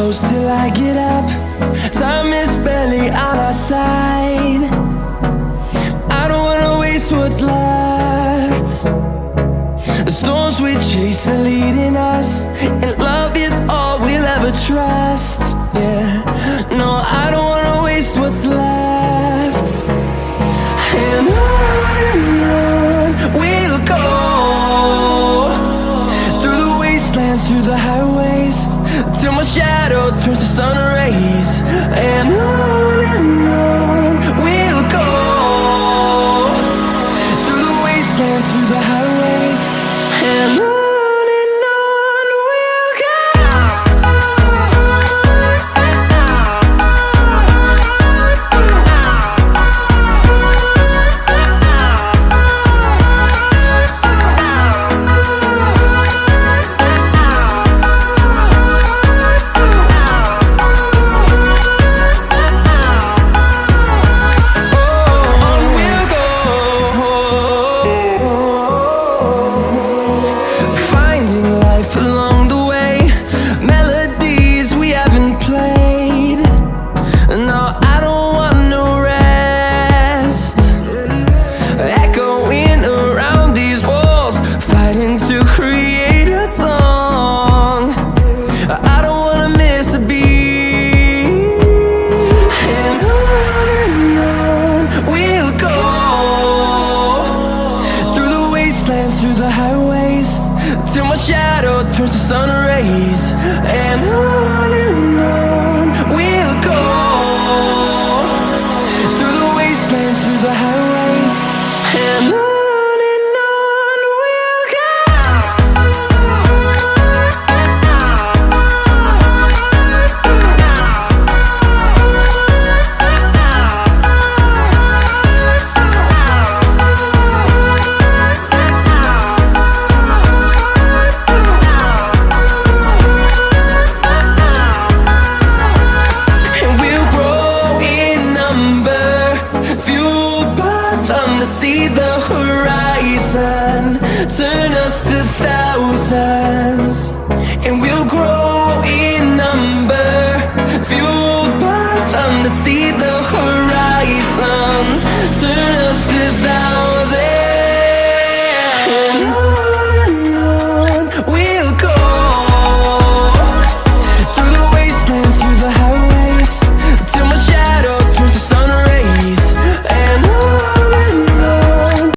close till I get up. Time is barely on our side. I don't wanna waste what's left. The storms we chase are leading us, and love is all we'll ever trust. Yeah, no, I don't wanna waste what's left. And on we'll go, through the wastelands, through the highways, till my shadow turns to sun rays. And on we'll go, through the wastelands, through the highways, and on we'll go. Through the highways, till my shadow turns to sun rays. And on we'll go, through the wastelands, through the highways, and on we'll go. See the horizon turn us to thousands, and we'll grow in number, fueled by them to see the horizon